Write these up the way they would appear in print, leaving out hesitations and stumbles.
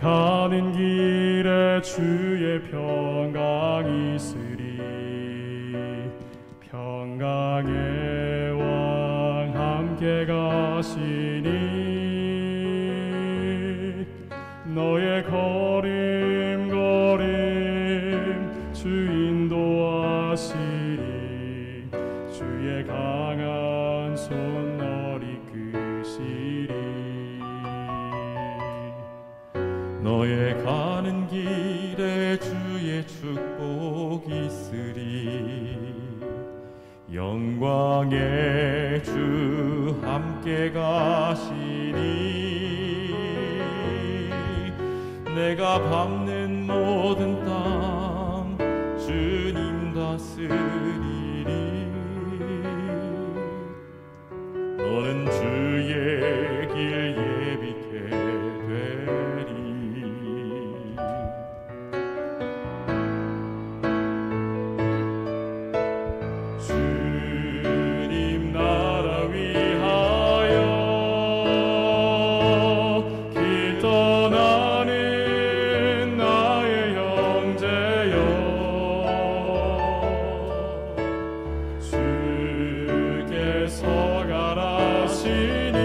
가는 길에 주의 평강이 있으리. 평강의 왕 함께 가시니 너의 걸음걸음 주 인도하시리. 주의 강한 손 널 이끄시리. 너의 가는 길에 주의 축복이 있으리. 영광의 주 함께 가시니 내가 밟는 모든 땅 주님 다스리리. 너는 주의 길 예비케 되리. 주님 나라 위하여 길 떠나는 나의 형제여, 주께서 가라시니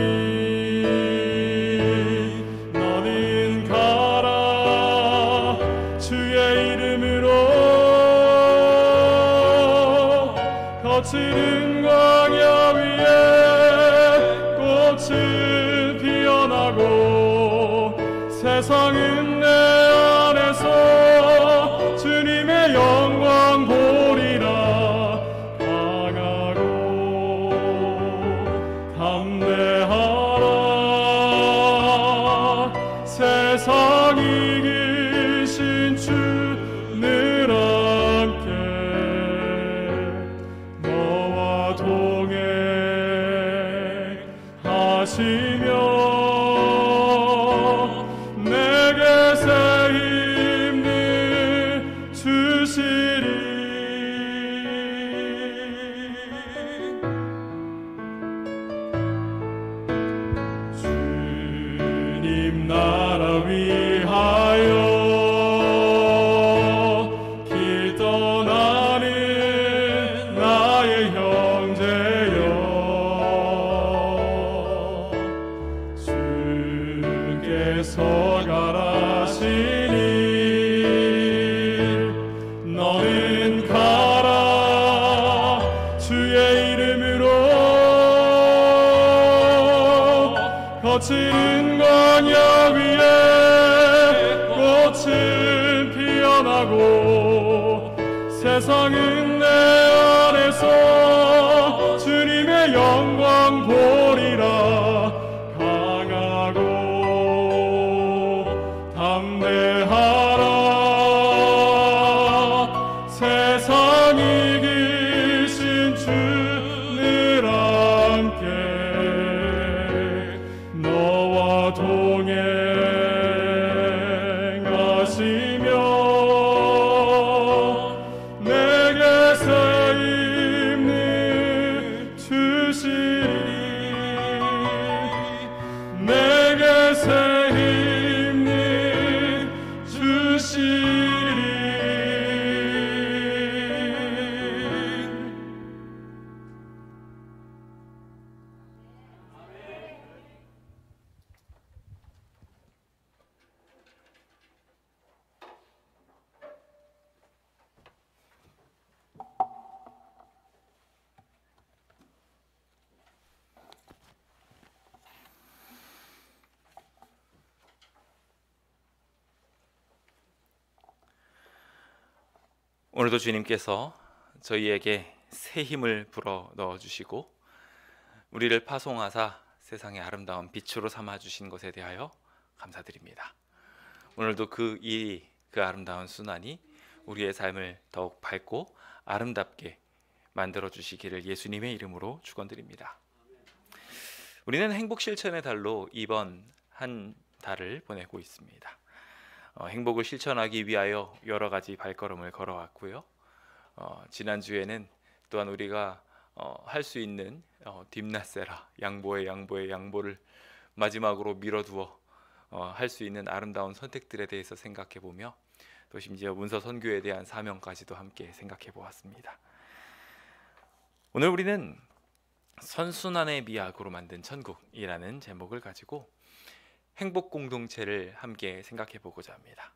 너는 가라. 주의 이름으로 거칠은 광야 위에 꽃은 피어나고 세상은 내 안에서 주님의 영광 보리라. 강하고 담대하라. 세상 이기신 주 늘 함께 너와 동행하시며 내게 새 힘을 주시리. 주님 나라 위하여 길 떠나는 나의 형제여, 주께서 가라시니 너는 가라. 주의 이름으로 거칠은 광야 위에 꽃은 피어나고 세상은 내 안에서 주님의 영광 보리라. 강하고 담대하라. 세상 이기신 주 늘 함께 너와 동행하시며 내게 새 힘을 주시리. 내게 새 힘을 주시리. 오늘도 주님께서 저희에게 새 힘을 불어 넣어주시고 우리를 파송하사 세상의 아름다운 빛으로 삼아주신 것에 대하여 감사드립니다. 오늘도 그 아름다운 순환이 우리의 삶을 더욱 밝고 아름답게 만들어주시기를 예수님의 이름으로 축원드립니다. 우리는 행복실천의 달로 이번 한 달을 보내고 있습니다. 행복을 실천하기 위하여 여러 가지 발걸음을 걸어왔고요. 지난주에는 또한 우리가 할 수 있는 딥나세라, 양보의 양보를 마지막으로 미뤄두어 할 수 있는 아름다운 선택들에 대해서 생각해 보며 또 심지어 문서 선교에 대한 사명까지도 함께 생각해 보았습니다. 오늘 우리는 선순환의 미학으로 만든 천국이라는 제목을 가지고 행복 공동체를 함께 생각해 보고자 합니다.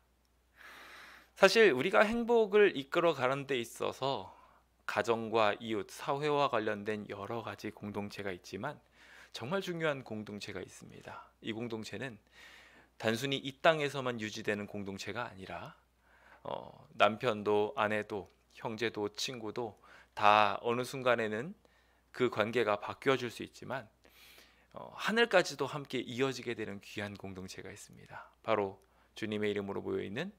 사실 우리가 행복을 이끌어 가는 데 있어서 가정과 이웃, 사회와 관련된 여러 가지 공동체가 있지만 정말 중요한 공동체가 있습니다. 이 공동체는 단순히 이 땅에서만 유지되는 공동체가 아니라 남편도 아내도 형제도 친구도 다 어느 순간에는 그 관계가 바뀌어질 수 있지만 하늘까지도 함께 이어지게 되는 귀한 공동체가 있습니다. 바로 주님의 이름으로 모여있는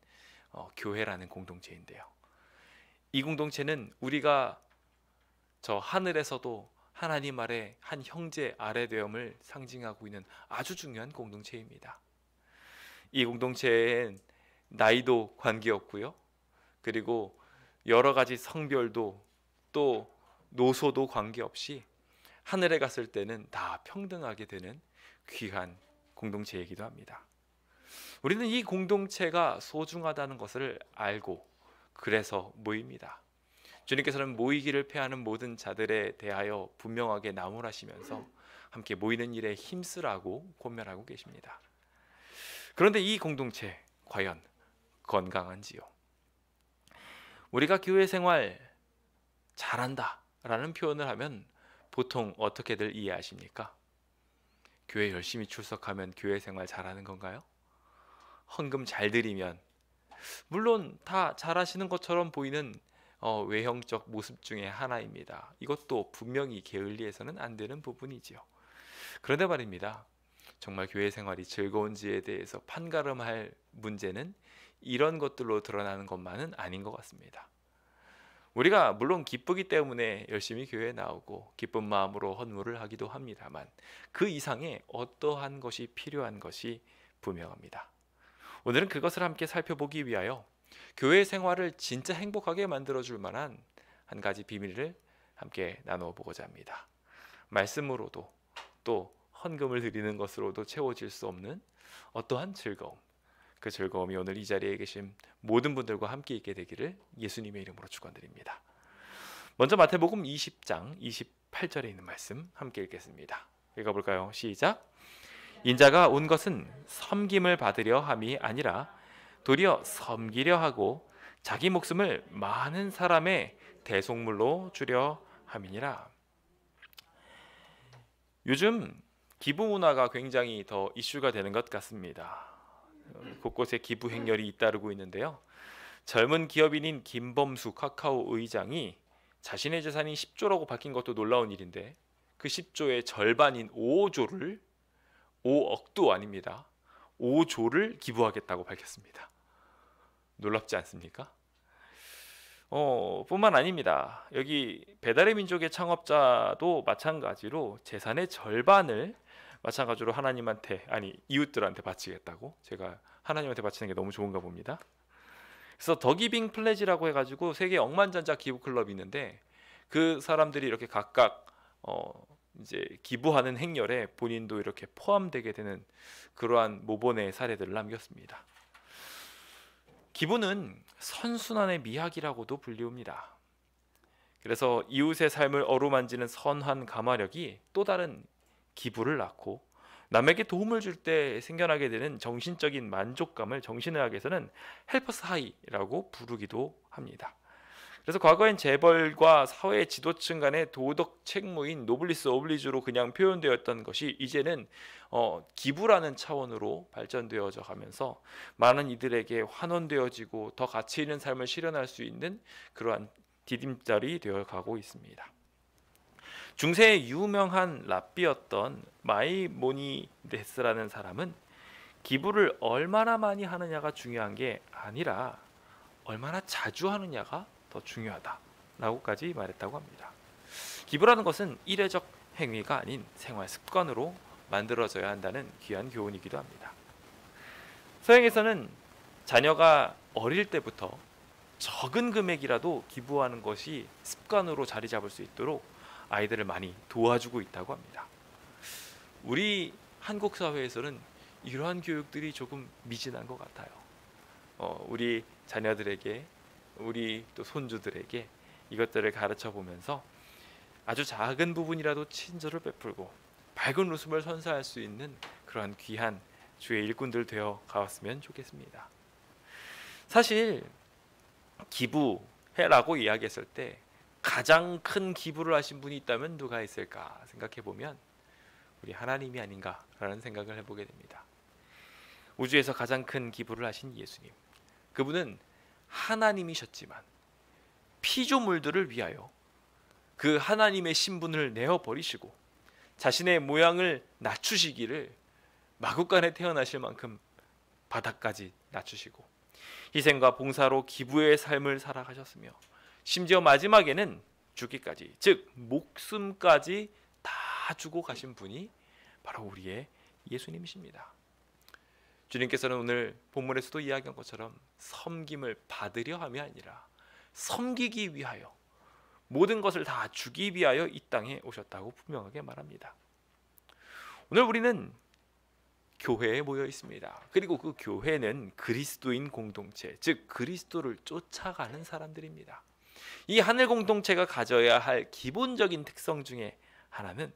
교회라는 공동체인데요. 이 공동체는 우리가 저 하늘에서도 하나님 아래 한 형제 아래 되음을 상징하고 있는 아주 중요한 공동체입니다. 이 공동체엔 나이도 관계없고요. 그리고 여러 가지 성별도 또 노소도 관계없이 하늘에 갔을 때는 다 평등하게 되는 귀한 공동체이기도 합니다. 우리는 이 공동체가 소중하다는 것을 알고 그래서 모입니다. 주님께서는 모이기를 패하는 모든 자들에 대하여 분명하게 나무라시면서 함께 모이는 일에 힘쓰라고 권면하고 계십니다. 그런데 이 공동체 과연 건강한지요? 우리가 교회 생활 잘한다 라는 표현을 하면 보통 어떻게들 이해하십니까? 교회 열심히 출석하면 교회 생활 잘하는 건가요? 헌금 잘 드리면, 물론 다 잘하시는 것처럼 보이는 외형적 모습 중에 하나입니다. 이것도 분명히 게을리해서는 안 되는 부분이지요. 그런데 말입니다, 정말 교회 생활이 즐거운지에 대해서 판가름할 문제는 이런 것들로 드러나는 것만은 아닌 것 같습니다. 우리가 물론 기쁘기 때문에 열심히 교회에 나오고 기쁜 마음으로 헌물을 하기도 합니다만 그 이상의 어떠한 것이 필요한 것이 분명합니다. 오늘은 그것을 함께 살펴보기 위하여 교회 생활을 진짜 행복하게 만들어줄 만한 한 가지 비밀을 함께 나누어 보고자 합니다. 말씀으로도 또 헌금을 드리는 것으로도 채워질 수 없는 어떠한 즐거움, 그 즐거움이 오늘 이 자리에 계신 모든 분들과 함께 있게 되기를 예수님의 이름으로 축원드립니다. 먼저 마태복음 20장 28절에 있는 말씀 함께 읽겠습니다. 읽어볼까요? 시작. 인자가 온 것은 섬김을 받으려 함이 아니라 도리어 섬기려 하고 자기 목숨을 많은 사람의 대속물로 주려 함이니라. 요즘 기부 문화가 굉장히 더 이슈가 되는 것 같습니다. 곳곳에 기부 행렬이 잇따르고 있는데요. 젊은 기업인인 김범수 카카오 의장이 자신의 재산이 10조라고 밝힌 것도 놀라운 일인데 그 10조의 절반인 5조를 5억도 아닙니다. 5조를 기부하겠다고 밝혔습니다. 놀랍지 않습니까? 뿐만 아닙니다. 여기 배달의 민족의 창업자도 마찬가지로 재산의 절반을 마찬가지로 하나님한테, 아니 이웃들한테 바치겠다고. 제가 하나님한테 바치는 게 너무 좋은가 봅니다. 그래서 더기빙 플래지라고 해가지고 세계 억만장자 기부 클럽이 있는데 그 사람들이 이렇게 각각 이제 기부하는 행렬에 본인도 이렇게 포함되게 되는 그러한 모범의 사례들을 남겼습니다. 기부는 선순환의 미학이라고도 불리웁니다. 그래서 이웃의 삶을 어루만지는 선한 가마력이 또 다른 기부를 낳고 남에게 도움을 줄 때 생겨나게 되는 정신적인 만족감을 정신의학에서는 헬퍼스 하이라고 부르기도 합니다. 그래서 과거엔 재벌과 사회 지도층 간의 도덕 책무인 노블리스 오블리주로 그냥 표현되었던 것이 이제는 기부라는 차원으로 발전되어져 가면서 많은 이들에게 환원되어지고 더 가치 있는 삶을 실현할 수 있는 그러한 디딤돌이 되어가고 있습니다. 중세의 유명한 랍비였던 마이모니데스라는 사람은 기부를 얼마나 많이 하느냐가 중요한 게 아니라 얼마나 자주 하느냐가 더 중요하다라고까지 말했다고 합니다. 기부라는 것은 일회적 행위가 아닌 생활 습관으로 만들어져야 한다는 귀한 교훈이기도 합니다. 서양에서는 자녀가 어릴 때부터 적은 금액이라도 기부하는 것이 습관으로 자리 잡을 수 있도록 아이들을 많이 도와주고 있다고 합니다. 우리 한국 사회에서는 이러한 교육들이 조금 미진한 것 같아요. 우리 자녀들에게, 우리 또 손주들에게 이것들을 가르쳐 보면서 아주 작은 부분이라도 친절을 베풀고 밝은 웃음을 선사할 수 있는 그러한 귀한 주의 일꾼들 되어 가왔으면 좋겠습니다. 사실 기부해라고 이야기했을 때 가장 큰 기부를 하신 분이 있다면 누가 있을까 생각해 보면 우리 하나님이 아닌가라는 생각을 해보게 됩니다. 우주에서 가장 큰 기부를 하신 예수님, 그분은 하나님이셨지만 피조물들을 위하여 그 하나님의 신분을 내어버리시고 자신의 모양을 낮추시기를 마구간에 태어나실 만큼 바닥까지 낮추시고 희생과 봉사로 기부의 삶을 살아가셨으며 심지어 마지막에는 죽기까지, 즉 목숨까지 다 주고 가신 분이 바로 우리의 예수님이십니다. 주님께서는 오늘 본문에서도 이야기한 것처럼 섬김을 받으려 함이 아니라 섬기기 위하여, 모든 것을 다 주기 위하여 이 땅에 오셨다고 분명하게 말합니다. 오늘 우리는 교회에 모여 있습니다. 그리고 그 교회는 그리스도인 공동체, 즉 그리스도를 쫓아가는 사람들입니다. 이 하늘 공동체가 가져야 할 기본적인 특성 중에 하나는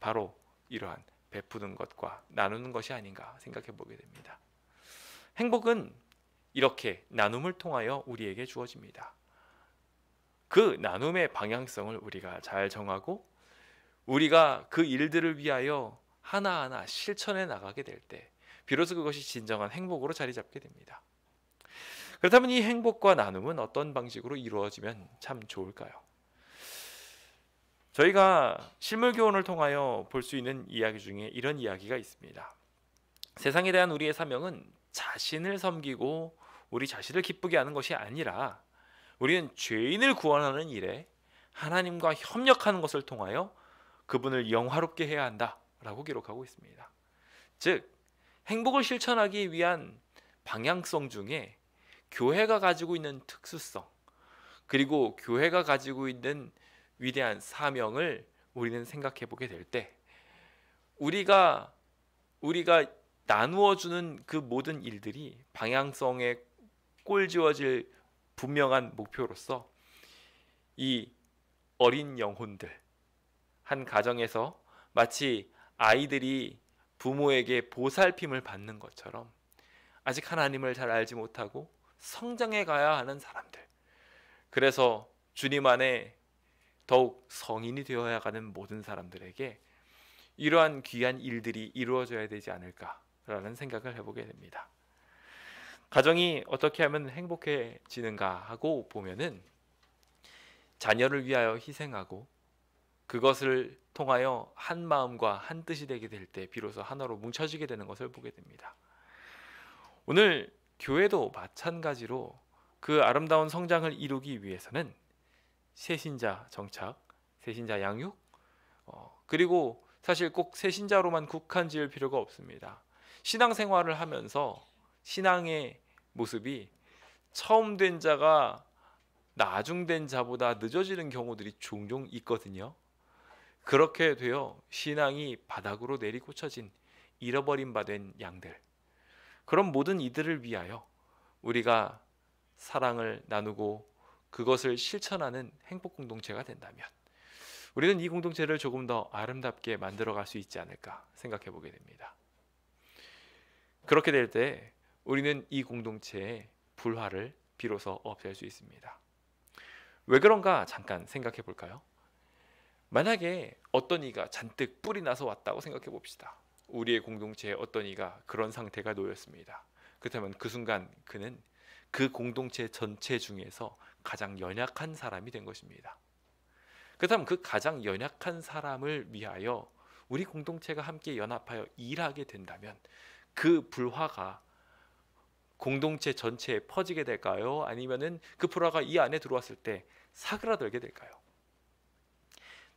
바로 이러한 베푸는 것과 나누는 것이 아닌가 생각해 보게 됩니다. 행복은 이렇게 나눔을 통하여 우리에게 주어집니다. 그 나눔의 방향성을 우리가 잘 정하고 우리가 그 일들을 위하여 하나하나 실천해 나가게 될 때 비로소 그것이 진정한 행복으로 자리 잡게 됩니다. 그렇다면 이 행복과 나눔은 어떤 방식으로 이루어지면 참 좋을까요? 저희가 실물 교훈을 통하여 볼 수 있는 이야기 중에 이런 이야기가 있습니다. 세상에 대한 우리의 사명은 자신을 섬기고 우리 자신을 기쁘게 하는 것이 아니라 우리는 죄인을 구원하는 일에 하나님과 협력하는 것을 통하여 그분을 영화롭게 해야 한다라고 기록하고 있습니다. 즉 행복을 실천하기 위한 방향성 중에 교회가 가지고 있는 특수성, 그리고 교회가 가지고 있는 위대한 사명을 우리는 생각해 보게 될 때 우리가 나누어 주는 그 모든 일들이 방향성에 꼴지어질 분명한 목표로서 이 어린 영혼들, 한 가정에서 마치 아이들이 부모에게 보살핌을 받는 것처럼 아직 하나님을 잘 알지 못하고 성장해 가야 하는 사람들, 그래서 주님 안에 더욱 성인이 되어야 하는 모든 사람들에게 이러한 귀한 일들이 이루어져야 되지 않을까라는 생각을 해보게 됩니다. 가정이 어떻게 하면 행복해지는가 하고 보면은 자녀를 위하여 희생하고 그것을 통하여 한 마음과 한 뜻이 되게 될 때 비로소 하나로 뭉쳐지게 되는 것을 보게 됩니다. 오늘 교회도 마찬가지로 그 아름다운 성장을 이루기 위해서는 새신자 정착, 새신자 양육, 그리고 사실 꼭 새신자로만 국한 지을 필요가 없습니다. 신앙생활을 하면서 신앙의 모습이 처음 된 자가 나중 된 자보다 늦어지는 경우들이 종종 있거든요. 그렇게 되어 신앙이 바닥으로 내리꽂혀진 잃어버린 바 된 양들, 그런 모든 이들을 위하여 우리가 사랑을 나누고 그것을 실천하는 행복 공동체가 된다면 우리는 이 공동체를 조금 더 아름답게 만들어갈 수 있지 않을까 생각해 보게 됩니다. 그렇게 될 때 우리는 이 공동체의 불화를 비로소 없앨 수 있습니다. 왜 그런가 잠깐 생각해 볼까요? 만약에 어떤 이가 잔뜩 뿔이 나서 왔다고 생각해 봅시다. 우리의 공동체에 어떤 이가 그런 상태가 놓였습니다. 그렇다면 그 순간 그는 그 공동체 전체 중에서 가장 연약한 사람이 된 것입니다. 그렇다면 그 가장 연약한 사람을 위하여 우리 공동체가 함께 연합하여 일하게 된다면 그 불화가 공동체 전체에 퍼지게 될까요? 아니면은 그 불화가 이 안에 들어왔을 때 사그라들게 될까요?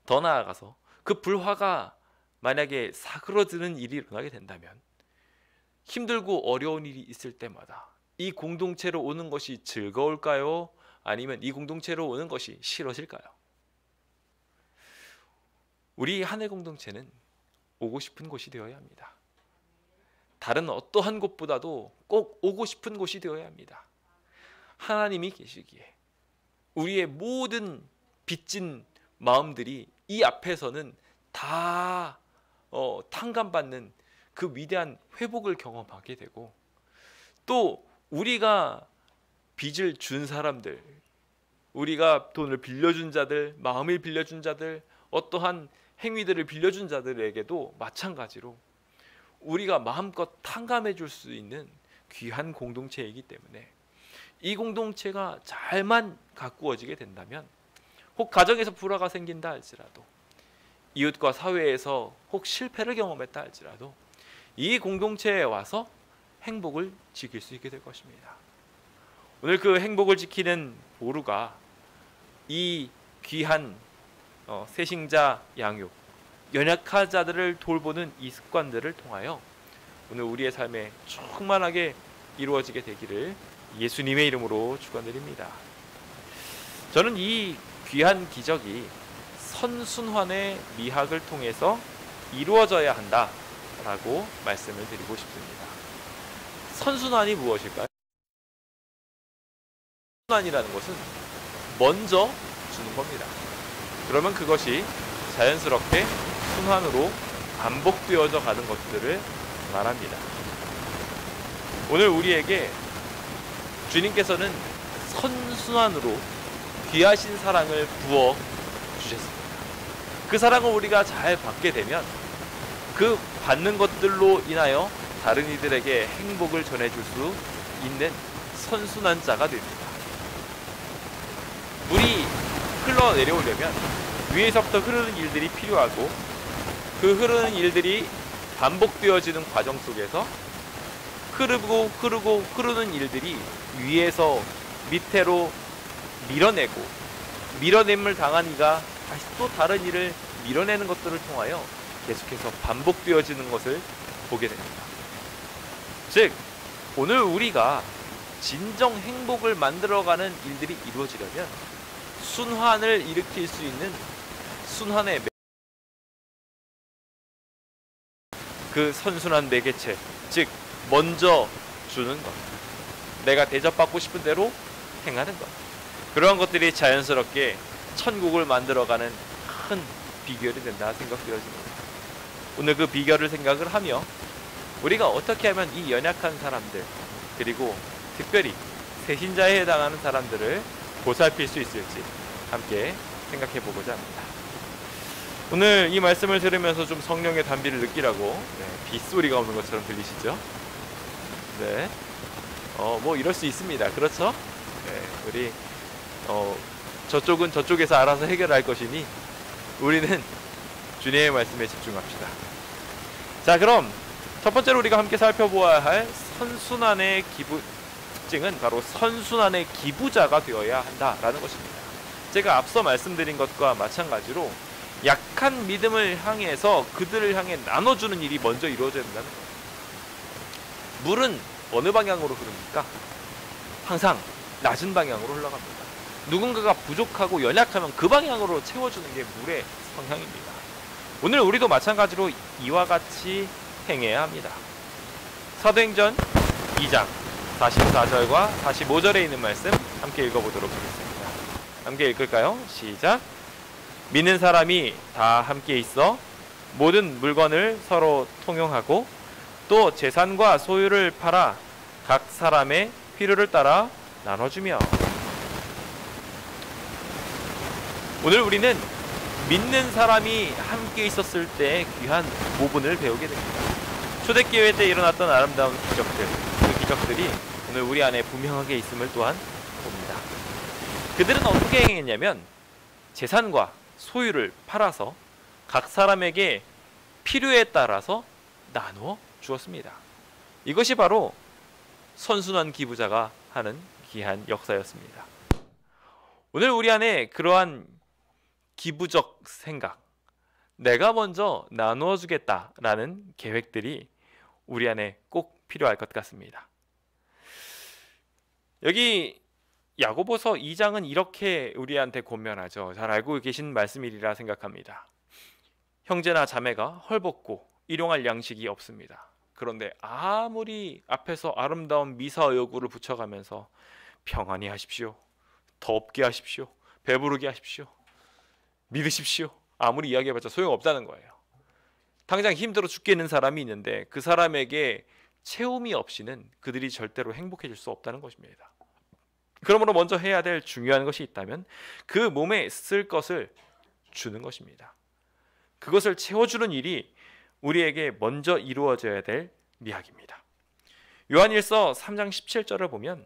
더 나아가서 그 불화가 만약에 사그러드는 일이 일어나게 된다면 힘들고 어려운 일이 있을 때마다 이 공동체로 오는 것이 즐거울까요? 아니면 이 공동체로 오는 것이 싫어질까요? 우리 하늘 공동체는 오고 싶은 곳이 되어야 합니다. 다른 어떠한 곳보다도 꼭 오고 싶은 곳이 되어야 합니다. 하나님이 계시기에 우리의 모든 빚진 마음들이 이 앞에서는 다 탕감받는 그 위대한 회복을 경험하게 되고, 또 우리가 빚을 준 사람들, 우리가 돈을 빌려준 자들, 마음을 빌려준 자들, 어떠한 행위들을 빌려준 자들에게도 마찬가지로 우리가 마음껏 탕감해 줄 수 있는 귀한 공동체이기 때문에 이 공동체가 잘만 가꾸어지게 된다면, 혹 가정에서 불화가 생긴다 할지라도, 이웃과 사회에서 혹 실패를 경험했다 할지라도 이 공동체에 와서 행복을 지킬 수 있게 될 것입니다. 오늘 그 행복을 지키는 보루가 이 귀한 새신자 양육, 연약한 자들을 돌보는 이 습관들을 통하여 오늘 우리의 삶에 충만하게 이루어지게 되기를 예수님의 이름으로 축원드립니다. 저는 이 귀한 기적이 선순환의 미학을 통해서 이루어져야 한다라고 말씀을 드리고 싶습니다. 선순환이 무엇일까요? 선순환이라는 것은 먼저 주는 겁니다. 그러면 그것이 자연스럽게 순환으로 반복되어져 가는 것들을 말합니다. 오늘 우리에게 주님께서는 선순환으로 귀하신 사랑을 부어 주셨습니다. 그 사랑을 우리가 잘 받게 되면 그 받는 것들로 인하여 다른 이들에게 행복을 전해줄 수 있는 선순환 자가 됩니다. 물이 흘러내려오려면 위에서부터 흐르는 일들이 필요하고, 그 흐르는 일들이 반복되어지는 과정 속에서 흐르는 일들이 위에서 밑으로 밀어내고, 밀어냄을 당한 이가 다시 또 다른 일을 밀어내는 것들을 통하여 계속해서 반복되어지는 것을 보게 됩니다. 즉, 오늘 우리가 진정 행복을 만들어가는 일들이 이루어지려면 순환을 일으킬 수 있는 순환의 그 선순환 매개체, 즉 먼저 주는 것, 내가 대접받고 싶은 대로 행하는 것, 그러한 것들이 자연스럽게 천국을 만들어가는 큰 비결이 된다 생각되어집니다. 오늘 그 비결을 생각을 하며 우리가 어떻게 하면 이 연약한 사람들, 그리고 특별히 새신자에 해당하는 사람들을 보살필 수 있을지 함께 생각해 보고자 합니다. 오늘 이 말씀을 들으면서 좀 성령의 단비를 느끼라고 빗소리가 오는 것처럼 들리시죠? 네, 뭐 이럴 수 있습니다. 그렇죠? 네, 우리 저쪽은 저쪽에서 알아서 해결할 것이니 우리는 주님의 말씀에 집중합시다. 자, 그럼 첫 번째로 우리가 함께 살펴보아야 할 선순환의 기부 특징은 바로 선순환의 기부자가 되어야 한다라는 것입니다. 제가 앞서 말씀드린 것과 마찬가지로 약한 믿음을 향해서 그들을 향해 나눠주는 일이 먼저 이루어져야 된다는 거예요. 물은 어느 방향으로 흐릅니까? 항상 낮은 방향으로 흘러갑니다. 누군가가 부족하고 연약하면 그 방향으로 채워주는 게 물의 성향입니다. 오늘 우리도 마찬가지로 이와 같이 행해야 합니다. 사도행전 2장 44절과 45절에 있는 말씀 함께 읽어보도록 하겠습니다. 함께 읽을까요? 시작. 믿는 사람이 다 함께 있어 모든 물건을 서로 통용하고 또 재산과 소유를 팔아 각 사람의 필요를 따라 나눠주며. 오늘 우리는 믿는 사람이 함께 있었을 때 귀한 모분을 배우게 됩니다. 초대교회 때 일어났던 아름다운 기적들, 그 기적들이 오늘 우리 안에 분명하게 있음을 또한 봅니다. 그들은 어떻게 행했냐면 재산과 소유를 팔아서 각 사람에게 필요에 따라서 나누어 주었습니다. 이것이 바로 선순환 기부자가 하는 귀한 역사였습니다. 오늘 우리 안에 그러한 기부적 생각, 내가 먼저 나누어 주겠다라는 계획들이 우리 안에 꼭 필요할 것 같습니다. 여기 야고보서 2장은 이렇게 우리한테 권면하죠. 잘 알고 계신 말씀이리라 생각합니다. 형제나 자매가 헐벗고 일용할 양식이 없습니다. 그런데 아무리 앞에서 아름다운 미사여구를 붙여가면서 평안히 하십시오, 덥게 하십시오, 배부르게 하십시오, 믿으십시오, 아무리 이야기해봤자 소용없다는 거예요. 당장 힘들어 죽겠는 사람이 있는데 그 사람에게 채움이 없이는 그들이 절대로 행복해질 수 없다는 것입니다. 그러므로 먼저 해야 될 중요한 것이 있다면 그 몸에 쓸 것을 주는 것입니다. 그것을 채워주는 일이 우리에게 먼저 이루어져야 될 이야기입니다. 요한일서 3장 17절을 보면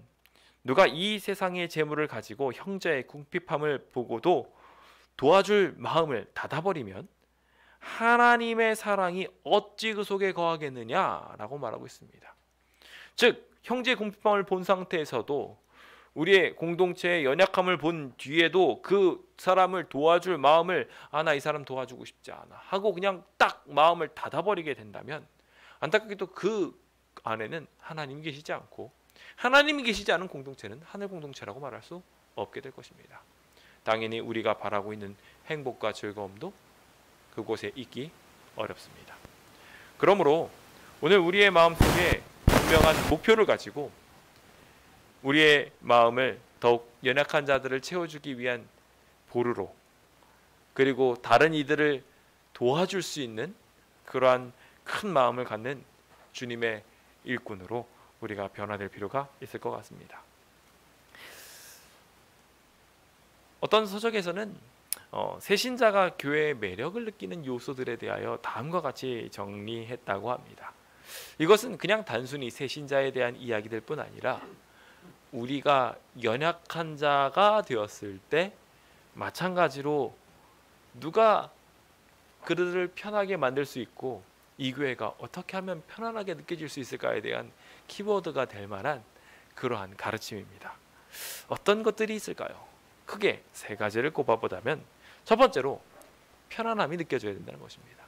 누가 이 세상의 재물을 가지고 형제의 궁핍함을 보고도 도와줄 마음을 닫아버리면 하나님의 사랑이 어찌 그 속에 거하겠느냐라고 말하고 있습니다. 즉 형제의 궁핍함을 본 상태에서도 우리의 공동체의 연약함을 본 뒤에도 그 사람을 도와줄 마음을 나 이 사람 도와주고 싶지 않아 하고 그냥 딱 마음을 닫아버리게 된다면 안타깝게도 그 안에는 하나님이 계시지 않고 하나님이 계시지 않은 공동체는 하늘 공동체라고 말할 수 없게 될 것입니다. 당연히 우리가 바라고 있는 행복과 즐거움도 그곳에 있기 어렵습니다. 그러므로 오늘 우리의 마음속에 분명한 목표를 가지고 우리의 마음을 더욱 연약한 자들을 채워주기 위한 보루로, 그리고 다른 이들을 도와줄 수 있는 그러한 큰 마음을 갖는 주님의 일꾼으로 우리가 변화될 필요가 있을 것 같습니다. 어떤 서적에서는 새신자가 교회의 매력을 느끼는 요소들에 대하여 다음과 같이 정리했다고 합니다. 이것은 그냥 단순히 새신자에 대한 이야기들 뿐 아니라 우리가 연약한 자가 되었을 때 마찬가지로 누가 그들을 편하게 만들 수 있고 이 교회가 어떻게 하면 편안하게 느껴질 수 있을까에 대한 키워드가 될 만한 그러한 가르침입니다. 어떤 것들이 있을까요? 크게 세 가지를 꼽아보자면 첫 번째로 편안함이 느껴져야 된다는 것입니다.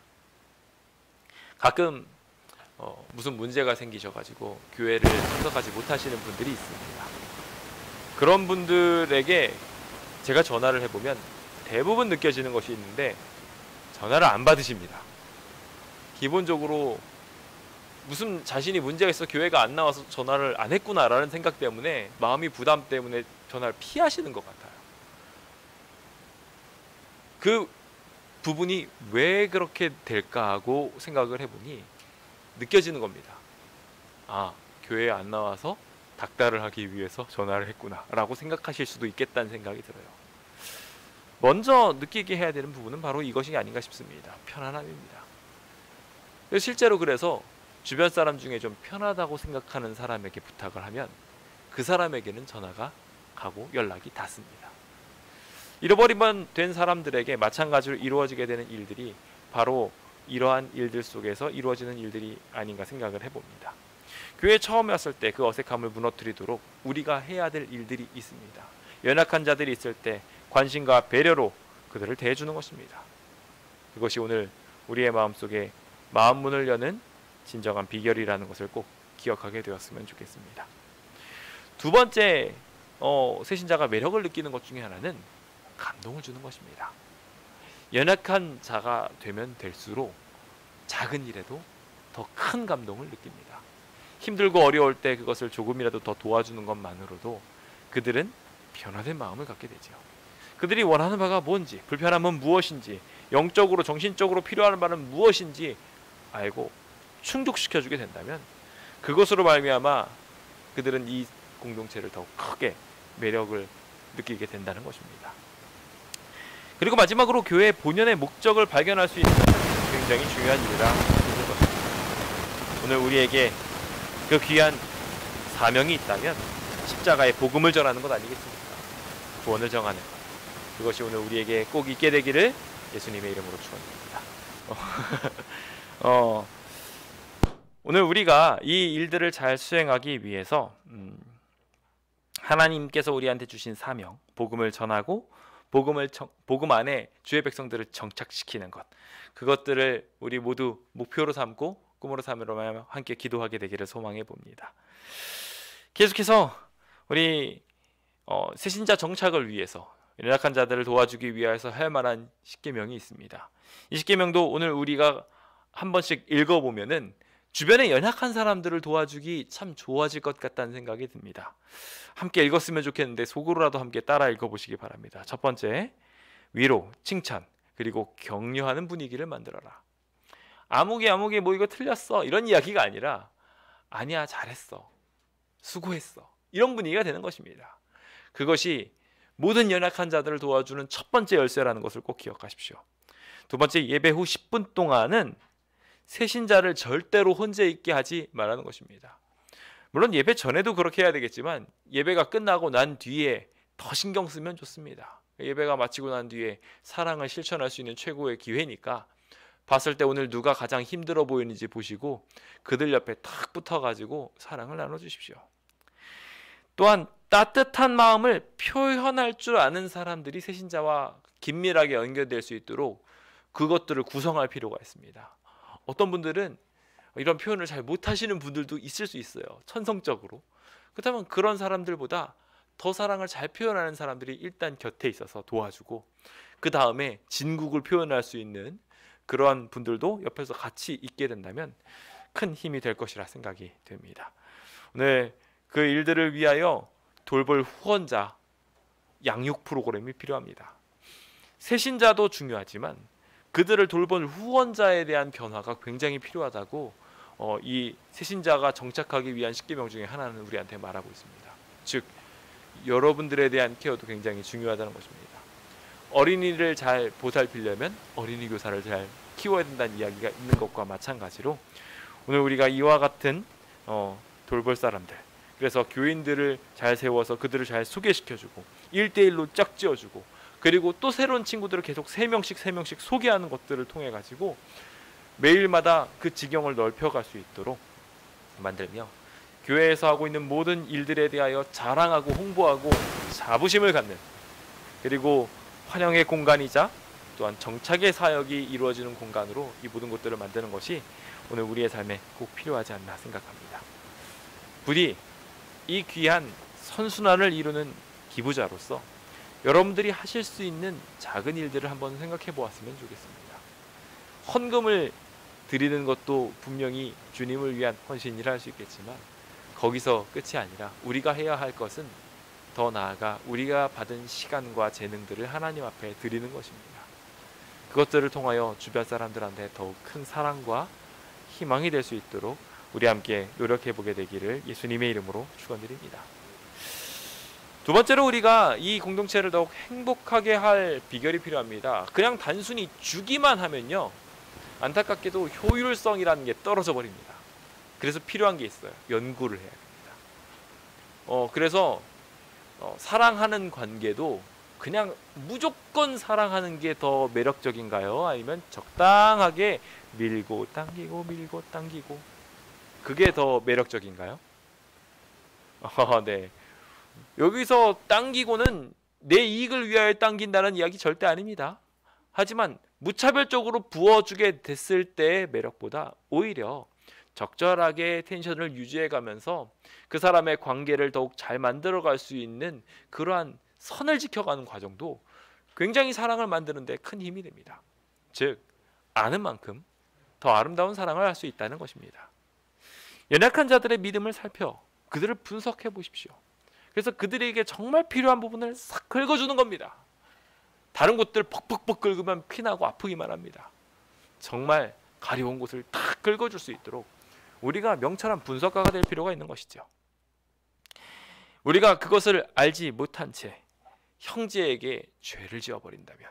가끔 무슨 문제가 생기셔가지고 교회를 참석하지 못하시는 분들이 있습니다. 그런 분들에게 제가 전화를 해보면 대부분 느껴지는 것이 있는데 전화를 안 받으십니다. 기본적으로 무슨 자신이 문제가 있어 교회가 안 나와서 전화를 안 했구나라는 생각 때문에 마음이 부담 때문에 전화를 피하시는 것 같아요. 그 부분이 왜 그렇게 될까 하고 생각을 해보니 느껴지는 겁니다. 교회에 안 나와서 닥달을 하기 위해서 전화를 했구나 라고 생각하실 수도 있겠다는 생각이 들어요. 먼저 느끼게 해야 되는 부분은 바로 이것이 아닌가 싶습니다. 편안함입니다. 실제로 그래서 주변 사람 중에 좀 편하다고 생각하는 사람에게 부탁을 하면 그 사람에게는 전화가 가고 연락이 닿습니다. 잃어버리면 된 사람들에게 마찬가지로 이루어지게 되는 일들이 바로 이러한 일들 속에서 이루어지는 일들이 아닌가 생각을 해봅니다. 교회에 처음 왔을 때 그 어색함을 무너뜨리도록 우리가 해야 될 일들이 있습니다. 연약한 자들이 있을 때 관심과 배려로 그들을 대해주는 것입니다. 그것이 오늘 우리의 마음속에 마음문을 여는 진정한 비결이라는 것을 꼭 기억하게 되었으면 좋겠습니다. 두 번째 새신자가 매력을 느끼는 것 중에 하나는 감동을 주는 것입니다. 연약한 자가 되면 될수록 작은 일에도 더 큰 감동을 느낍니다. 힘들고 어려울 때 그것을 조금이라도 더 도와주는 것만으로도 그들은 변화된 마음을 갖게 되죠. 그들이 원하는 바가 뭔지, 불편함은 무엇인지, 영적으로 정신적으로 필요한 바는 무엇인지 알고 충족시켜주게 된다면 그것으로 말미암아 그들은 이 공동체를 더욱 크게 매력을 느끼게 된다는 것입니다. 그리고 마지막으로 교회의 본연의 목적을 발견할 수 있는 굉장히 중요한 일이라 하는 것입니다. 오늘 우리에게 그 귀한 사명이 있다면 십자가의 복음을 전하는 것 아니겠습니까? 구원을 정하는 것. 그것이 오늘 우리에게 꼭 있게 되기를 예수님의 이름으로 축원드립니다. 오늘 우리가 이 일들을 잘 수행하기 위해서 하나님께서 우리한테 주신 사명, 복음을 전하고 복음 안에 주의 백성들을 정착시키는 것, 그것들을 우리 모두 목표로 삼고 꿈으로 삼으로 함께 기도하게 되기를 소망해 봅니다. 계속해서 우리 새신자 정착을 위해서 연약한 자들을 도와주기 위해서 할 만한 십계명이 있습니다. 이 십계명도 오늘 우리가 한 번씩 읽어보면은 주변에 연약한 사람들을 도와주기 참 좋아질 것 같다는 생각이 듭니다. 함께 읽었으면 좋겠는데 속으로라도 함께 따라 읽어보시기 바랍니다. 첫 번째, 위로, 칭찬, 그리고 격려하는 분위기를 만들어라. 아무개 뭐 이거 틀렸어 이런 이야기가 아니라 아니야 잘했어 수고했어 이런 분위기가 되는 것입니다. 그것이 모든 연약한 자들을 도와주는 첫 번째 열쇠라는 것을 꼭 기억하십시오. 두 번째, 예배 후 10분 동안은 새신자를 절대로 혼자 있게 하지 말라는 것입니다. 물론 예배 전에도 그렇게 해야 되겠지만 예배가 끝나고 난 뒤에 더 신경 쓰면 좋습니다. 예배가 마치고 난 뒤에 사랑을 실천할 수 있는 최고의 기회니까 봤을 때 오늘 누가 가장 힘들어 보이는지 보시고 그들 옆에 탁 붙어가지고 사랑을 나눠주십시오. 또한 따뜻한 마음을 표현할 줄 아는 사람들이 새신자와 긴밀하게 연결될 수 있도록 그것들을 구성할 필요가 있습니다. 어떤 분들은 이런 표현을 잘 못하시는 분들도 있을 수 있어요. 천성적으로. 그렇다면 그런 사람들보다 더 사랑을 잘 표현하는 사람들이 일단 곁에 있어서 도와주고 그 다음에 진국을 표현할 수 있는 그러한 분들도 옆에서 같이 있게 된다면 큰 힘이 될 것이라 생각이 됩니다. 오늘 그 일들을 위하여 돌볼 후원자 양육 프로그램이 필요합니다. 새신자도 중요하지만 그들을 돌볼 후원자에 대한 변화가 굉장히 필요하다고 이 새신자가 정착하기 위한 10계명 중에 하나는 우리한테 말하고 있습니다. 즉 여러분들에 대한 케어도 굉장히 중요하다는 것입니다. 어린이를 잘 보살피려면 어린이 교사를 잘 키워야 된다는 이야기가 있는 것과 마찬가지로 오늘 우리가 이와 같은 돌볼 사람들, 그래서 교인들을 잘 세워서 그들을 잘 소개시켜주고 1대1로 짝 지어주고 그리고 또 새로운 친구들을 계속 3명씩 소개하는 것들을 통해 가지고 매일마다 그 지경을 넓혀갈 수 있도록 만들며 교회에서 하고 있는 모든 일들에 대하여 자랑하고 홍보하고 자부심을 갖는, 그리고 환영의 공간이자 또한 정착의 사역이 이루어지는 공간으로 이 모든 것들을 만드는 것이 오늘 우리의 삶에 꼭 필요하지 않나 생각합니다. 부디 이 귀한 선순환을 이루는 기부자로서 여러분들이 하실 수 있는 작은 일들을 한번 생각해 보았으면 좋겠습니다. 헌금을 드리는 것도 분명히 주님을 위한 헌신이라 할 수 있겠지만 거기서 끝이 아니라 우리가 해야 할 것은 더 나아가 우리가 받은 시간과 재능들을 하나님 앞에 드리는 것입니다. 그것들을 통하여 주변 사람들한테 더욱 큰 사랑과 희망이 될 수 있도록 우리 함께 노력해 보게 되기를 예수님의 이름으로 축원드립니다. 두 번째로 우리가 이 공동체를 더욱 행복하게 할 비결이 필요합니다. 그냥 단순히 주기만 하면요 안타깝게도 효율성이라는 게 떨어져 버립니다. 그래서 필요한 게 있어요. 연구를 해야 됩니다. 그래서 사랑하는 관계도 그냥 무조건 사랑하는 게 더 매력적인가요? 아니면 적당하게 밀고 당기고 그게 더 매력적인가요? 네. 여기서 당기고는 내 이익을 위하여 당긴다는 이야기 절대 아닙니다. 하지만 무차별적으로 부어주게 됐을 때의 매력보다 오히려 적절하게 텐션을 유지해가면서 그 사람의 관계를 더욱 잘 만들어갈 수 있는 그러한 선을 지켜가는 과정도 굉장히 사랑을 만드는 데 큰 힘이 됩니다. 즉 아는 만큼 더 아름다운 사랑을 할 수 있다는 것입니다. 연약한 자들의 믿음을 살펴 그들을 분석해 보십시오. 그래서 그들에게 정말 필요한 부분을 싹 긁어주는 겁니다. 다른 곳들 벅벅벅 긁으면 피나고 아프기만 합니다. 정말 가려운 곳을 탁 긁어줄 수 있도록 우리가 명철한 분석가가 될 필요가 있는 것이죠. 우리가 그것을 알지 못한 채 형제에게 죄를 지어버린다면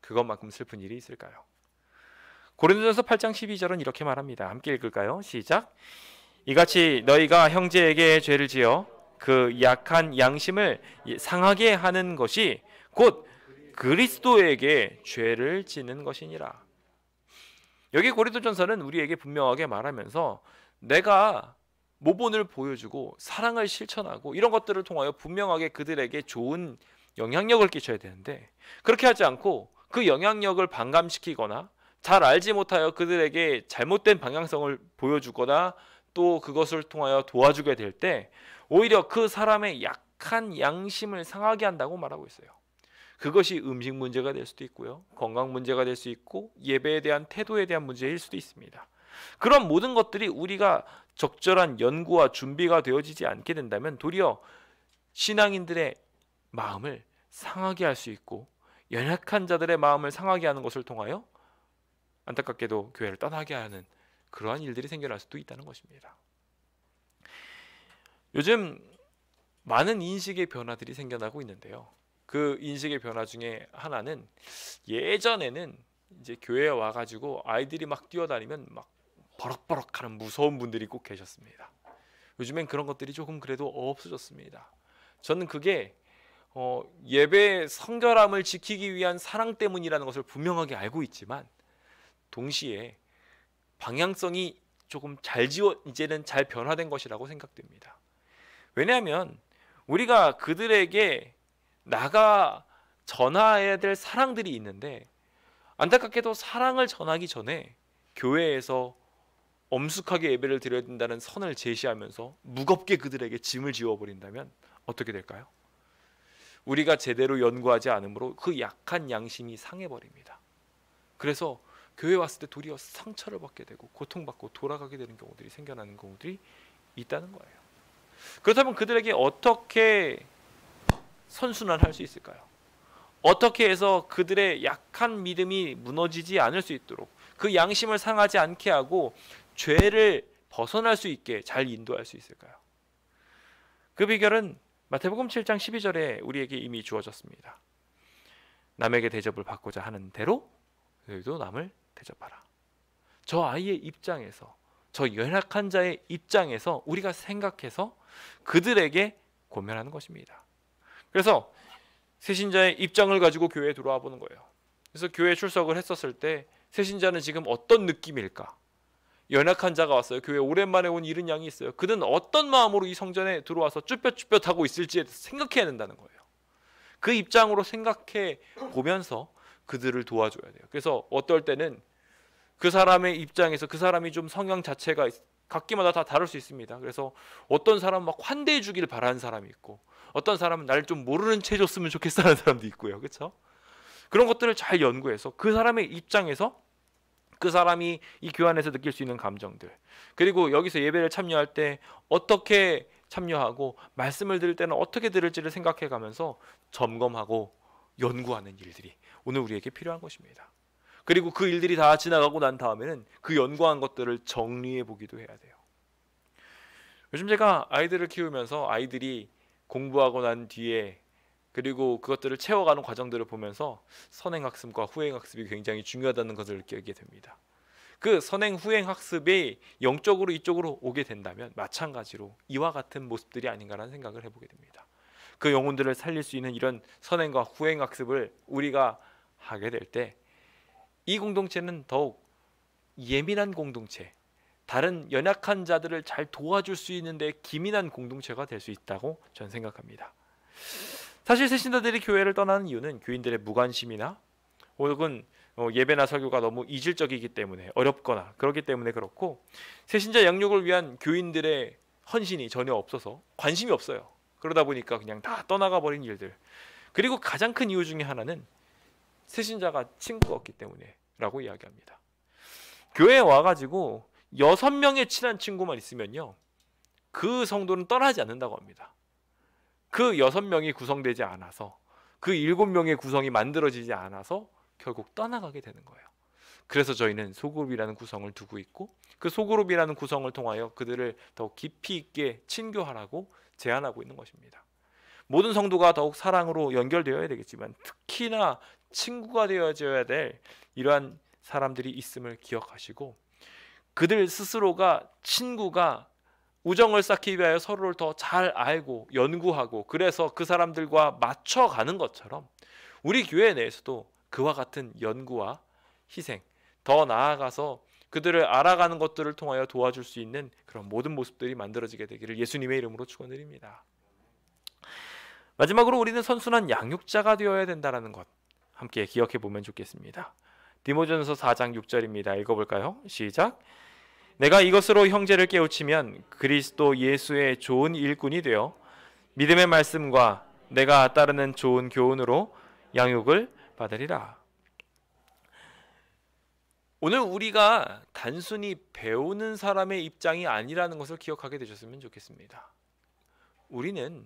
그것만큼 슬픈 일이 있을까요? 고린도전서 8장 12절은 이렇게 말합니다. 함께 읽을까요? 시작. 이같이 너희가 형제에게 죄를 지어 그 약한 양심을 상하게 하는 것이 곧 그리스도에게 죄를 지는 것이니라. 여기 고린도전서는 우리에게 분명하게 말하면서 내가 모본을 보여주고 사랑을 실천하고 이런 것들을 통하여 분명하게 그들에게 좋은 영향력을 끼쳐야 되는데 그렇게 하지 않고 그 영향력을 반감시키거나 잘 알지 못하여 그들에게 잘못된 방향성을 보여주거나 또 그것을 통하여 도와주게 될 때 오히려 그 사람의 약한 양심을 상하게 한다고 말하고 있어요. 그것이 음식 문제가 될 수도 있고요, 건강 문제가 될 수 있고 예배에 대한 태도에 대한 문제일 수도 있습니다. 그런 모든 것들이 우리가 적절한 연구와 준비가 되어지지 않게 된다면 도리어 신앙인들의 마음을 상하게 할 수 있고 연약한 자들의 마음을 상하게 하는 것을 통하여 안타깝게도 교회를 떠나게 하는 그러한 일들이 생겨날 수도 있다는 것입니다. 요즘 많은 인식의 변화들이 생겨나고 있는데요. 그 인식의 변화 중에 하나는 예전에는 이제 교회에 와가지고 아이들이 막 뛰어다니면 막 버럭버럭하는 무서운 분들이 꼭 계셨습니다. 요즘엔 그런 것들이 조금 그래도 없어졌습니다. 저는 그게 예배 성결함을 지키기 위한 사랑 때문이라는 것을 분명하게 알고 있지만 동시에 방향성이 조금 이제는 잘 변화된 것이라고 생각됩니다. 왜냐하면 우리가 그들에게 나가 전해야 될 사랑들이 있는데 안타깝게도 사랑을 전하기 전에 교회에서 엄숙하게 예배를 드려야 된다는 선을 제시하면서 무겁게 그들에게 짐을 지워버린다면 어떻게 될까요? 우리가 제대로 연구하지 않으므로 그 약한 양심이 상해버립니다. 그래서 교회 왔을 때 도리어 상처를 받게 되고 고통받고 돌아가게 되는 경우들이 생겨나는 경우들이 있다는 거예요. 그렇다면 그들에게 어떻게 선순환할 수 있을까요? 어떻게 해서 그들의 약한 믿음이 무너지지 않을 수 있도록 그 양심을 상하지 않게 하고 죄를 벗어날 수 있게 잘 인도할 수 있을까요? 그 비결은 마태복음 7장 12절에 우리에게 이미 주어졌습니다. 남에게 대접을 받고자 하는 대로 너희도 남을 대접하라. 저 아이의 입장에서, 저 연약한 자의 입장에서 우리가 생각해서 그들에게 권면하는 것입니다. 그래서 새신자의 입장을 가지고 교회에 들어와 보는 거예요. 그래서 교회 출석을 했었을 때 새신자는 지금 어떤 느낌일까? 연약한 자가 왔어요. 교회에 오랜만에 온 이른 양이 있어요. 그는 어떤 마음으로 이 성전에 들어와서 쭈뼛쭈뼛하고 있을지에 생각해야 된다는 거예요. 그 입장으로 생각해 보면서 그들을 도와줘야 돼요. 그래서 어떨 때는 그 사람의 입장에서 그 사람이 좀 성향 자체가 각기마다 다 다를 수 있습니다. 그래서 어떤 사람은 막 환대해 주길 바라는 사람이 있고 어떤 사람은 날 좀 모르는 채 줬으면 좋겠다는 사람도 있고요. 그렇죠? 그런 것들을 잘 연구해서 그 사람의 입장에서 그 사람이 이 교회 안에서 느낄 수 있는 감정들, 그리고 여기서 예배를 참여할 때 어떻게 참여하고 말씀을 들을 때는 어떻게 들을지를 생각해 가면서 점검하고 연구하는 일들이 오늘 우리에게 필요한 것입니다. 그리고 그 일들이 다 지나가고 난 다음에는 그 연구한 것들을 정리해 보기도 해야 돼요. 요즘 제가 아이들을 키우면서 아이들이 공부하고 난 뒤에 그리고 그것들을 채워가는 과정들을 보면서 선행학습과 후행학습이 굉장히 중요하다는 것을 느끼게 됩니다. 그 선행 후행 학습이 영적으로 이쪽으로 오게 된다면 마찬가지로 이와 같은 모습들이 아닌가라는 생각을 해보게 됩니다. 그 영혼들을 살릴 수 있는 이런 선행과 후행 학습을 우리가 하게 될 때 이 공동체는 더욱 예민한 공동체, 다른 연약한 자들을 잘 도와줄 수 있는 데 기민한 공동체가 될 수 있다고 저는 생각합니다. 사실 새신자들이 교회를 떠나는 이유는 교인들의 무관심이나 혹은 예배나 설교가 너무 이질적이기 때문에 어렵거나 그렇기 때문에 그렇고 새신자 양육을 위한 교인들의 헌신이 전혀 없어서 관심이 없어요. 그러다 보니까 그냥 다 떠나가 버린 일들. 그리고 가장 큰 이유 중에 하나는 새신자가 친구가 없기 때문에 라고 이야기합니다. 교회에 와가지고 6명의 친한 친구만 있으면요 그 성도는 떠나지 않는다고 합니다. 그 6명이 구성되지 않아서 그 7명의 구성이 만들어지지 않아서 결국 떠나가게 되는 거예요. 그래서 저희는 소그룹이라는 구성을 두고 있고 그 소그룹이라는 구성을 통하여 그들을 더욱 깊이 있게 친교하라고 제안하고 있는 것입니다. 모든 성도가 더욱 사랑으로 연결되어야 되겠지만 특히나 친구가 되어져야 될 이러한 사람들이 있음을 기억하시고 그들 스스로가 친구가 우정을 쌓기 위하여 서로를 더 잘 알고 연구하고 그래서 그 사람들과 맞춰가는 것처럼 우리 교회 내에서도 그와 같은 연구와 희생, 더 나아가서 그들을 알아가는 것들을 통하여 도와줄 수 있는 그런 모든 모습들이 만들어지게 되기를 예수님의 이름으로 축원드립니다. 마지막으로 우리는 선순환 양육자가 되어야 된다는 것 함께 기억해 보면 좋겠습니다. 디모데전서 4장 6절입니다. 읽어볼까요? 시작. 내가 이것으로 형제를 깨우치면 그리스도 예수의 좋은 일꾼이 되어 믿음의 말씀과 내가 따르는 좋은 교훈으로 양육을 받으리라. 오늘 우리가 단순히 배우는 사람의 입장이 아니라는 것을 기억하게 되셨으면 좋겠습니다. 우리는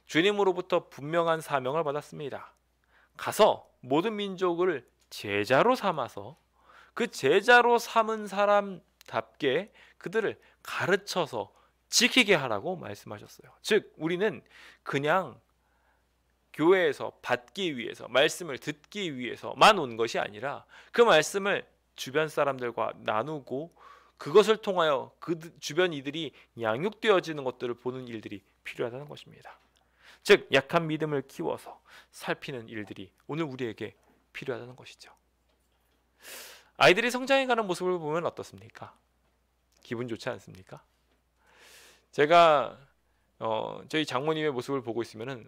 주님으로부터 분명한 사명을 받았습니다. 가서 모든 민족을 제자로 삼아서 그 제자로 삼은 사람답게 그들을 가르쳐서 지키게 하라고 말씀하셨어요. 즉 우리는 그냥 교회에서 받기 위해서, 말씀을 듣기 위해서만 온 것이 아니라 그 말씀을 주변 사람들과 나누고 그것을 통하여 그 주변 이들이 양육되어지는 것들을 보는 일들이 필요하다는 것입니다. 즉 약한 믿음을 키워서 살피는 일들이 오늘 우리에게 필요하다는 것이죠. 아이들이 성장해가는 모습을 보면 어떻습니까? 기분 좋지 않습니까? 제가 저희 장모님의 모습을 보고 있으면은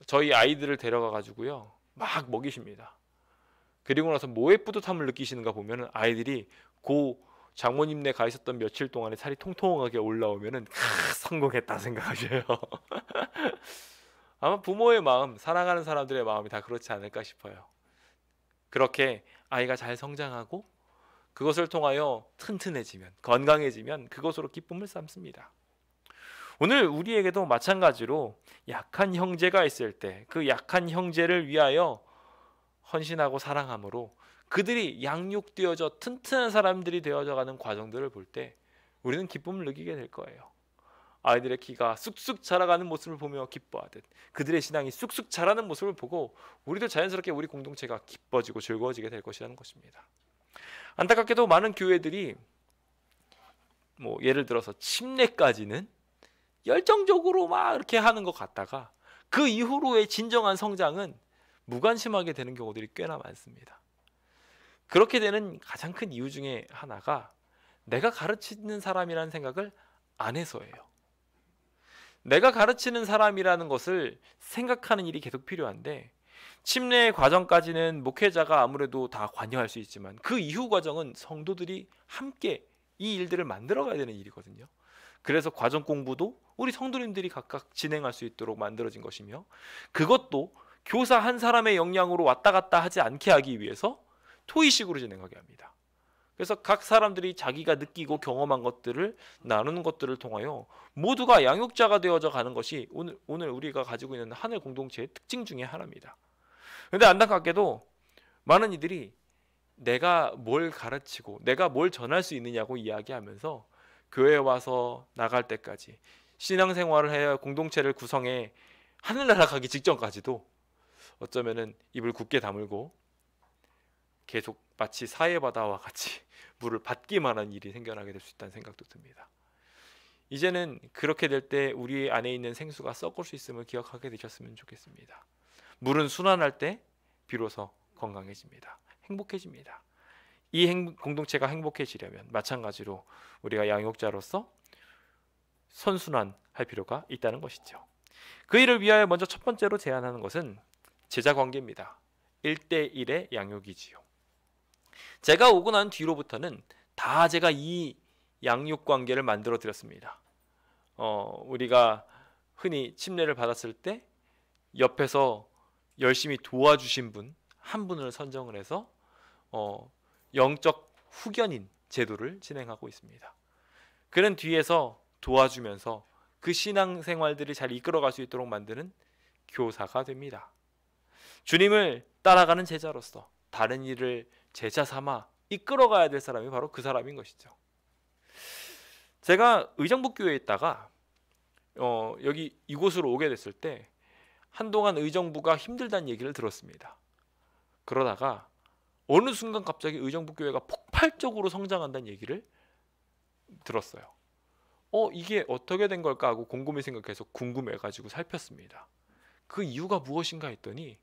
저희 아이들을 데려가 가지고요 막 먹이십니다. 그리고 나서 뭐의 뿌듯함을 느끼시는가 보면은 아이들이 고 장모님네 가 있었던 며칠 동안에 살이 통통하게 올라오면은 성공했다 생각하셔요. 아마 부모의 마음, 사랑하는 사람들의 마음이 다 그렇지 않을까 싶어요. 그렇게 아이가 잘 성장하고 그것을 통하여 튼튼해지면, 건강해지면 그것으로 기쁨을 삼습니다. 오늘 우리에게도 마찬가지로 약한 형제가 있을 때 그 약한 형제를 위하여 헌신하고 사랑함으로 그들이 양육되어져 튼튼한 사람들이 되어져가는 과정들을 볼 때 우리는 기쁨을 느끼게 될 거예요. 아이들의 키가 쑥쑥 자라가는 모습을 보며 기뻐하듯 그들의 신앙이 쑥쑥 자라는 모습을 보고 우리도 자연스럽게 우리 공동체가 기뻐지고 즐거워지게 될 것이라는 것입니다. 안타깝게도 많은 교회들이 예를 들어서 침례까지는 열정적으로 막 이렇게 하는 것 같다가 그 이후로의 진정한 성장은 무관심하게 되는 경우들이 꽤나 많습니다. 그렇게 되는 가장 큰 이유 중에 하나가 내가 가르치는 사람이라는 생각을 안 해서예요. 내가 가르치는 사람이라는 것을 생각하는 일이 계속 필요한데 침례의 과정까지는 목회자가 아무래도 다 관여할 수 있지만 그 이후 과정은 성도들이 함께 이 일들을 만들어가야 되는 일이거든요. 그래서 과정 공부도 우리 성도님들이 각각 진행할 수 있도록 만들어진 것이며 그것도 교사 한 사람의 역량으로 왔다 갔다 하지 않게 하기 위해서 토의식으로 진행하게 합니다. 그래서 각 사람들이 자기가 느끼고 경험한 것들을 나누는 것들을 통하여 모두가 양육자가 되어져 가는 것이 오늘 우리가 가지고 있는 하늘 공동체의 특징 중에 하나입니다. 그런데 안타깝게도 많은 이들이 내가 뭘 가르치고 내가 뭘 전할 수 있느냐고 이야기하면서 교회에 와서 나갈 때까지 신앙생활을 해야 공동체를 구성해 하늘나라 가기 직전까지도 어쩌면은 입을 굳게 다물고 계속 마치 사해바다와 같이 물을 받기만 한 일이 생겨나게 될 수 있다는 생각도 듭니다. 이제는 그렇게 될 때 우리 안에 있는 생수가 썩을 수 있음을 기억하게 되셨으면 좋겠습니다. 물은 순환할 때 비로소 건강해집니다. 행복해집니다. 이 공동체가 행복해지려면 마찬가지로 우리가 양육자로서 선순환할 필요가 있다는 것이죠. 그 일을 위하여 먼저 첫 번째로 제안하는 것은 제자관계입니다. 1대1의 양육이지요. 제가 오고 난 뒤로부터는 다 제가 이 양육관계를 만들어 드렸습니다. 우리가 흔히 침례를 받았을 때 옆에서 열심히 도와주신 분 한 분을 선정을 해서 영적 후견인 제도를 진행하고 있습니다. 그는 뒤에서 도와주면서 그 신앙생활들을 잘 이끌어갈 수 있도록 만드는 교사가 됩니다. 주님을 따라가는 제자로서 다른 일을 제자 삼아 이끌어가야 될 사람이 바로 그 사람인 것이죠. 제가 의정부교회에 있다가 여기 이곳으로 오게 됐을 때 한동안 의정부가 힘들다는 얘기를 들었습니다. 그러다가 어느 순간 갑자기 의정부교회가 폭발적으로 성장한다는 얘기를 들었어요. 이게 어떻게 된 걸까 하고 곰곰이 생각해서 궁금해가지고 살폈습니다. 그 이유가 무엇인가 했더니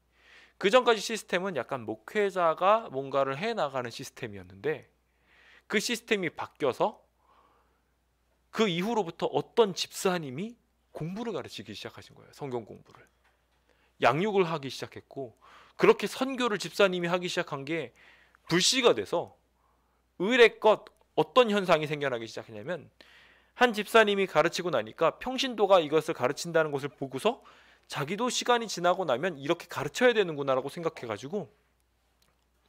그 전까지 시스템은 약간 목회자가 뭔가를 해나가는 시스템이었는데 그 시스템이 바뀌어서 그 이후로부터 어떤 집사님이 공부를 가르치기 시작하신 거예요. 성경 공부를. 양육을 하기 시작했고 그렇게 선교를 집사님이 하기 시작한 게 불씨가 돼서 의례껏 어떤 현상이 생겨나기 시작했냐면 한 집사님이 가르치고 나니까 평신도가 이것을 가르친다는 것을 보고서 자기도 시간이 지나고 나면 이렇게 가르쳐야 되는구나라고 생각해가지고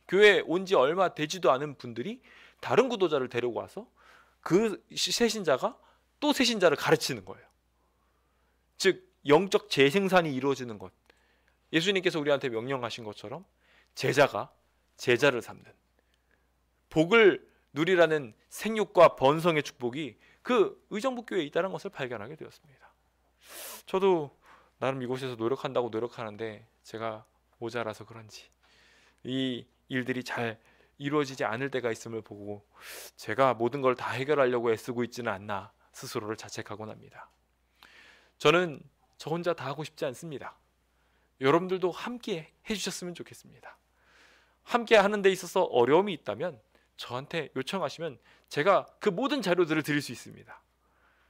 교회에 온 지 얼마 되지도 않은 분들이 다른 구도자를 데리고 와서 그 새신자가 또 새신자를 가르치는 거예요. 즉 영적 재생산이 이루어지는 것, 예수님께서 우리한테 명령하신 것처럼 제자가 제자를 삼는, 복을 누리라는 생육과 번성의 축복이 그 의정부교회에 있다는 것을 발견하게 되었습니다. 저도 나름 이곳에서 노력한다고 노력하는데 제가 모자라서 그런지 이 일들이 잘 이루어지지 않을 때가 있음을 보고 제가 모든 걸 다 해결하려고 애쓰고 있지는 않나 스스로를 자책하곤 합니다. 저는 저 혼자 다 하고 싶지 않습니다. 여러분들도 함께 해주셨으면 좋겠습니다. 함께 하는 데 있어서 어려움이 있다면 저한테 요청하시면 제가 그 모든 자료들을 드릴 수 있습니다.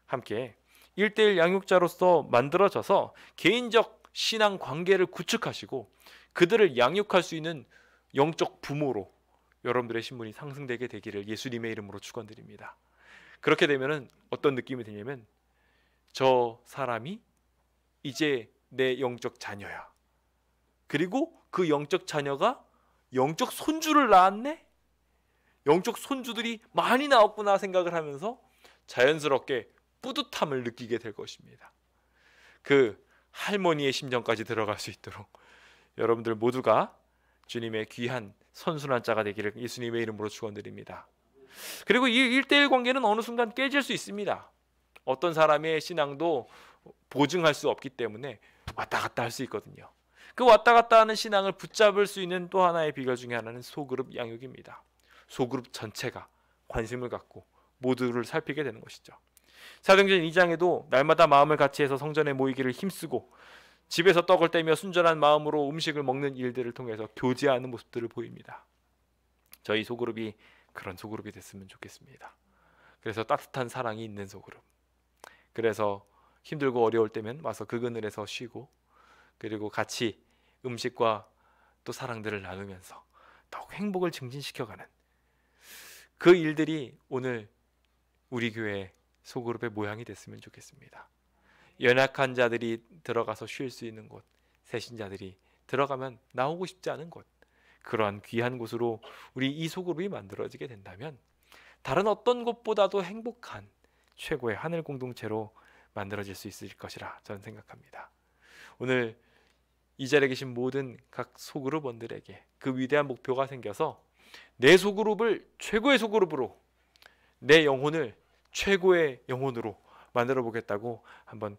함께 1:1 양육자로서 만들어져서 개인적 신앙 관계를 구축하시고 그들을 양육할 수 있는 영적 부모로 여러분들의 신분이 상승되게 되기를 예수님의 이름으로 축원드립니다. 그렇게 되면은 어떤 느낌이 드냐면 저 사람이 이제 내 영적 자녀야. 그리고 그 영적 자녀가 영적 손주를 낳았네? 영적 손주들이 많이 나왔구나 생각을 하면서 자연스럽게 뿌듯함을 느끼게 될 것입니다. 그 할머니의 심정까지 들어갈 수 있도록 여러분들 모두가 주님의 귀한 선순환 자가 되기를 예수님의 이름으로 축원드립니다. 그리고 이 1:1 관계는 어느 순간 깨질 수 있습니다. 어떤 사람의 신앙도 보증할 수 없기 때문에 왔다 갔다 할 수 있거든요. 그 왔다 갔다 하는 신앙을 붙잡을 수 있는 또 하나의 비결 중에 하나는 소그룹 양육입니다. 소그룹 전체가 관심을 갖고 모두를 살피게 되는 것이죠. 사도행전 2장에도 날마다 마음을 같이해서 성전에 모이기를 힘쓰고 집에서 떡을 떼며 순전한 마음으로 음식을 먹는 일들을 통해서 교제하는 모습들을 보입니다. 저희 소그룹이 그런 소그룹이 됐으면 좋겠습니다. 그래서 따뜻한 사랑이 있는 소그룹, 그래서 힘들고 어려울 때면 와서 그 그늘에서 쉬고 그리고 같이 음식과 또 사랑들을 나누면서 더욱 행복을 증진시켜가는 그 일들이 오늘 우리 교회 소그룹의 모양이 됐으면 좋겠습니다. 연약한 자들이 들어가서 쉴 수 있는 곳, 새신자들이 들어가면 나오고 싶지 않은 곳, 그러한 귀한 곳으로 우리 이 소그룹이 만들어지게 된다면 다른 어떤 곳보다도 행복한 최고의 하늘 공동체로 만들어질 수 있을 것이라 저는 생각합니다. 오늘 이 자리에 계신 모든 각 소그룹원들에게 그 위대한 목표가 생겨서 내 소그룹을 최고의 소그룹으로, 내 영혼을 최고의 영혼으로 만들어 보겠다고 한번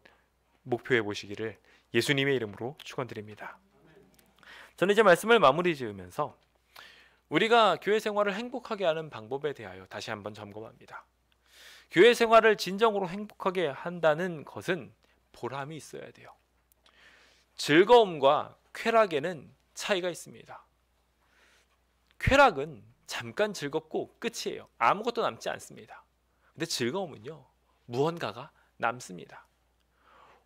목표해 보시기를 예수님의 이름으로 축원드립니다. 저는 이제 말씀을 마무리 지으면서 우리가 교회 생활을 행복하게 하는 방법에 대하여 다시 한번 점검합니다. 교회 생활을 진정으로 행복하게 한다는 것은 보람이 있어야 돼요. 즐거움과 쾌락에는 차이가 있습니다. 쾌락은 잠깐 즐겁고 끝이에요. 아무것도 남지 않습니다. 근데 즐거움은요, 무언가가 남습니다.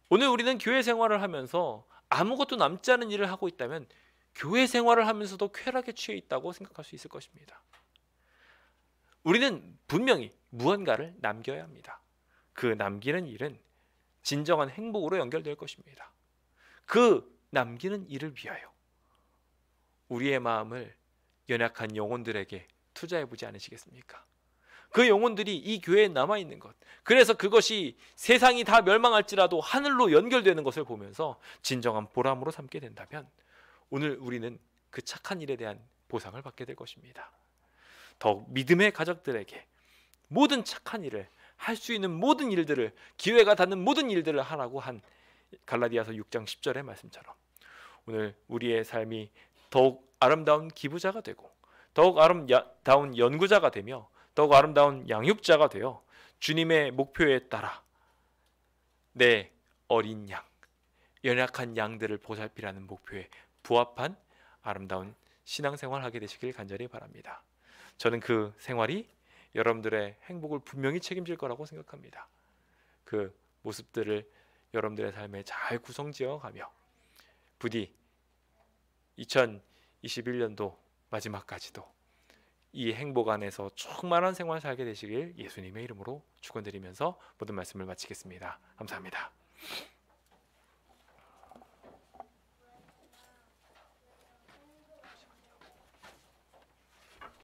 오늘 우리는 교회 생활을 하면서 아무것도 남지 않은 일을 하고 있다면 교회 생활을 하면서도 쾌락에 취해 있다고 생각할 수 있을 것입니다. 우리는 분명히 무언가를 남겨야 합니다. 그 남기는 일은 진정한 행복으로 연결될 것입니다. 그 남기는 일을 위하여 우리의 마음을 연약한 영혼들에게 투자해보지 않으시겠습니까? 그 영혼들이 이 교회에 남아있는 것, 그래서 그것이 세상이 다 멸망할지라도 하늘로 연결되는 것을 보면서 진정한 보람으로 삼게 된다면 오늘 우리는 그 착한 일에 대한 보상을 받게 될 것입니다. 더욱 믿음의 가족들에게 모든 착한 일을 할 수 있는 모든 일들을, 기회가 닿는 모든 일들을 하라고 한 갈라디아서 6장 10절의 말씀처럼 오늘 우리의 삶이 더욱 아름다운 기부자가 되고 더욱 아름다운 연구자가 되며 더욱 아름다운 양육자가 되어 주님의 목표에 따라 내 어린 양, 연약한 양들을 보살피라는 목표에 부합한 아름다운 신앙생활을 하게 되시길 간절히 바랍니다. 저는 그 생활이 여러분들의 행복을 분명히 책임질 거라고 생각합니다. 그 모습들을 여러분들의 삶에 잘 구성지어 가며 부디 2021년도 마지막까지도 이 행복 안에서 충만한 생활을 살게 되시길 예수님의 이름으로 축원드리면서 모든 말씀을 마치겠습니다. 감사합니다.